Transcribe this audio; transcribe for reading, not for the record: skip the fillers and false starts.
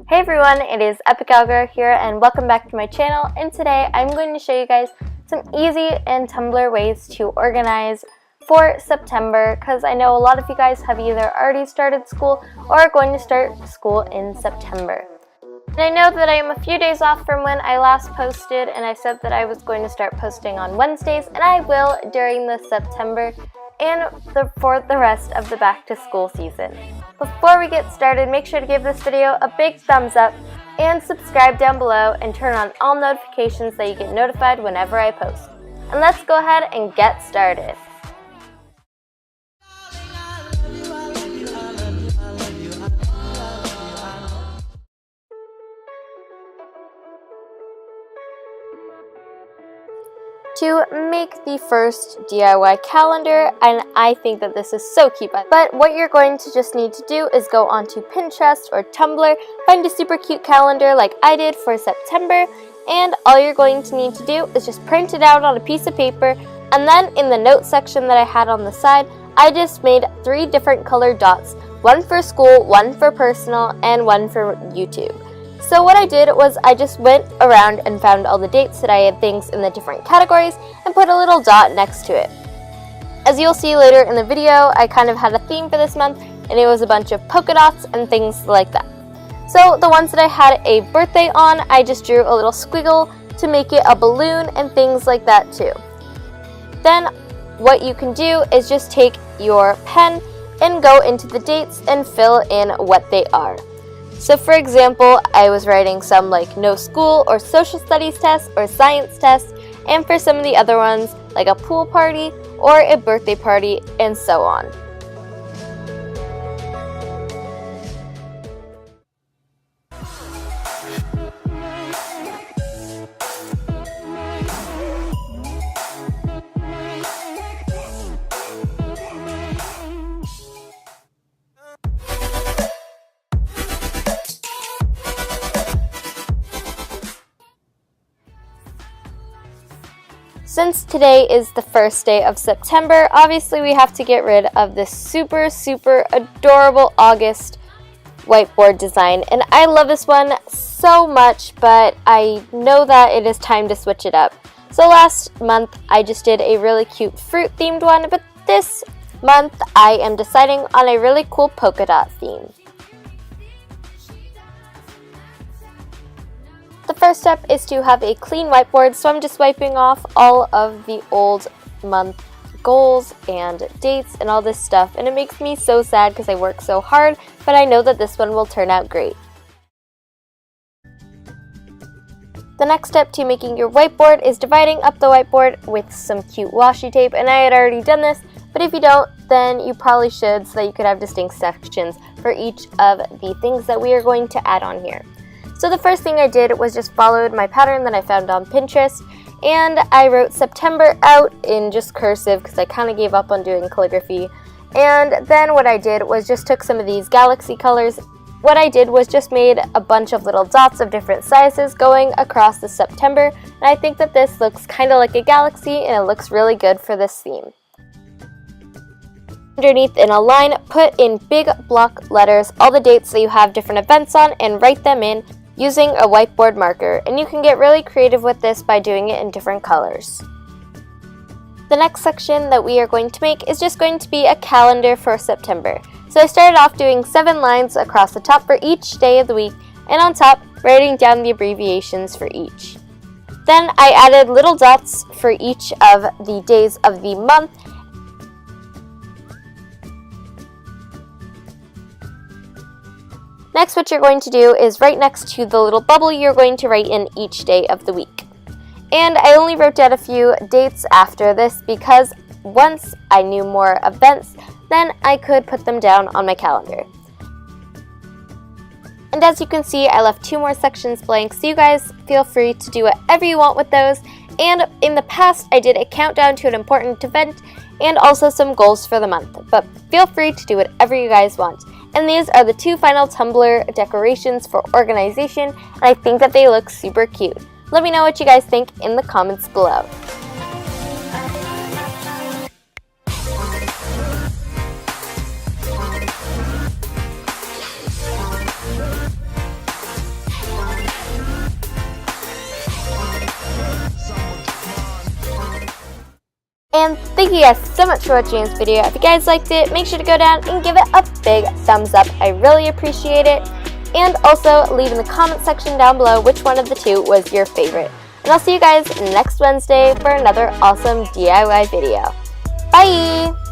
Hey everyone, it is Epic Algo here and welcome back to my channel, and today I'm going to show you guys some easy and Tumblr ways to organize for September, because I know a lot of you guys have either already started school or are going to start school in September. And I know that I am a few days off from when I last posted, and I said that I was going to start posting on Wednesdays, and I will during the September and for the rest of the back to school season. Before we get started, make sure to give this video a big thumbs up and subscribe down below and turn on all notifications so you get notified whenever I post. And let's go ahead and get started. To make the first DIY calendar, and I think that this is so cute, but what you're going to just need to do is go onto Pinterest or Tumblr, find a super cute calendar like I did for September, and all you're going to need to do is just print it out on a piece of paper, and then in the note section that I had on the side, I just made 3 different colored dots, one for school, one for personal, and one for YouTube. So what I did was I just went around and found all the dates that I had things in the different categories and put a little dot next to it. As you'll see later in the video, I kind of had a theme for this month, and it was a bunch of polka dots and things like that. So the ones that I had a birthday on, I just drew a little squiggle to make it a balloon and things like that too. Then what you can do is just take your pen and go into the dates and fill in what they are. So for example, I was writing some like no school or social studies test or science test, and for some of the other ones like a pool party or a birthday party and so on. Since today is the first day of September, obviously we have to get rid of this super adorable August whiteboard design. And I love this one so much, but I know that it is time to switch it up. So last month I just did a really cute fruit themed one, but this month I am deciding on a really cool polka dot theme. The first step is to have a clean whiteboard, so I'm just wiping off all of the old month goals and dates and all this stuff, and it makes me so sad because I work so hard, but I know that this one will turn out great. The next step to making your whiteboard is dividing up the whiteboard with some cute washi tape, and I had already done this, but if you don't, then you probably should so that you could have distinct sections for each of the things that we are going to add on here. So the first thing I did was just followed my pattern that I found on Pinterest, and I wrote September out in just cursive because I kind of gave up on doing calligraphy. And then what I did was just took some of these galaxy colors. What I did was just made a bunch of little dots of different sizes going across the September, and I think that this looks kind of like a galaxy and it looks really good for this theme. Underneath in a line, put in big block letters all the dates that you have different events on and write them in using a whiteboard marker, and you can get really creative with this by doing it in different colors. The next section that we are going to make is just going to be a calendar for September. So I started off doing 7 lines across the top for each day of the week, and on top writing down the abbreviations for each. Then I added little dots for each of the days of the month. Next, what you're going to do is right next to the little bubble, you're going to write in each day of the week. And I only wrote down a few dates after this because once I knew more events, then I could put them down on my calendar. And as you can see, I left 2 more sections blank, so you guys feel free to do whatever you want with those. And in the past, I did a countdown to an important event and also some goals for the month, but feel free to do whatever you guys want. And these are the 2 final Tumblr decorations for organization, and I think that they look super cute. Let me know what you guys think in the comments below. thank you guys so much for watching this video. If you guys liked it, make sure to go down and give it a big thumbs up. I really appreciate it. And also leave in the comment section down below which one of the two was your favorite. And I'll see you guys next Wednesday for another awesome DIY video. Bye!